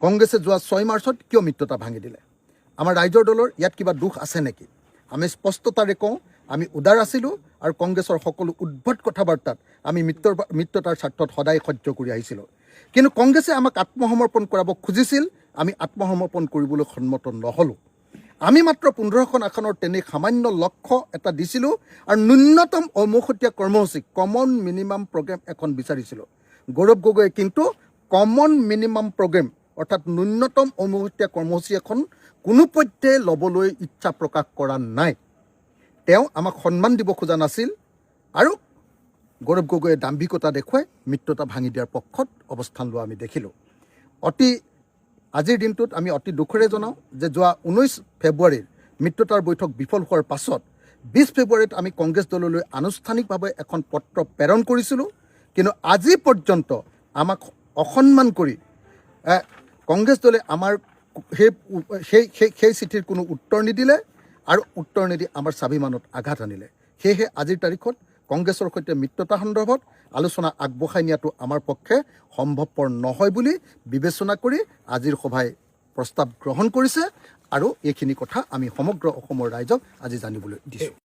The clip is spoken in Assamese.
কংগ্ৰেছে যোৱা 6 মাৰ্চত কিয় মিত্ৰতা ভাঙি দিলে? আমাৰ ৰাইজৰ দলৰ ইয়াত কিবা দুখ আছে নেকি? আমি স্পষ্টতাৰে কওঁ, আমি উদাৰ আছিলোঁ আৰু কংগ্ৰেছৰ সকলো উদ্ভট কথাবাৰ্তাত আমি মিত্ৰতাৰ স্বাৰ্থত সদায় সহ্য কৰি আহিছিলোঁ। কিন্তু কংগ্ৰেছে আমাক আত্মসমৰ্পণ কৰাব খুজিছিল, আমি আত্মসমৰ্পণ কৰিবলৈ সন্মত নহ'লোঁ। আমি মাত্ৰ 15খন আসনৰ তেনে সামান্য লক্ষ্য এটা দিছিলোঁ আৰু ন্যূনতম 59 কৰ্মসূচী কমন মিনিমাম প্ৰগ্ৰেম এখন বিচাৰিছিলোঁ। গৌৰৱ গগৈয়ে কিন্তু কমন মিনিমাম প্ৰগ্ৰেম অৰ্থাৎ ন্যূনতম 59 কৰ্মসূচী এখন কোনোপধ্যে ল'বলৈ ইচ্ছা প্ৰকাশ কৰা নাই। তেওঁ আমাক সন্মান দিব খোজা নাছিল আৰু গৌৰৱ গগৈয়ে দাম্ভিকতা দেখুৱাই মিত্ৰতা ভাঙি দিয়াৰ পক্ষত অৱস্থান লোৱা আমি দেখিলোঁ। আজিৰ দিনটোত আমি অতি দুখেৰে জনাওঁ যে যোৱা 19 ফেব্ৰুৱাৰীৰ মিত্ৰতাৰ বৈঠক বিফল হোৱাৰ পাছত 20 ফেব্ৰুৱাৰীত আমি কংগ্ৰেছ দললৈ আনুষ্ঠানিকভাৱে এখন পত্ৰ প্ৰেৰণ কৰিছিলোঁ। কিন্তু আজি পৰ্যন্ত আমাক অসন্মান কৰি কংগ্ৰেছ দলে আমাৰ সেই চিঠিৰ কোনো উত্তৰ নিদিলে আৰু উত্তৰ নিদি আমাৰ স্বাভিমানত আঘাত আনিলে। সেয়েহে আজিৰ তাৰিখত কংগ্ৰেছৰ সৈতে মিত্ৰতা সন্দৰ্ভত আলোচনা আগবঢ়াই নিয়াটো আমাৰ পক্ষে সম্ভৱপৰ নহয় বুলি বিবেচনা কৰি আজিৰ সভাই প্ৰস্তাৱ গ্ৰহণ কৰিছে আৰু এইখিনি কথা আমি সমগ্ৰ অসমৰ ৰাইজক আজি জানিবলৈ দিছোঁ।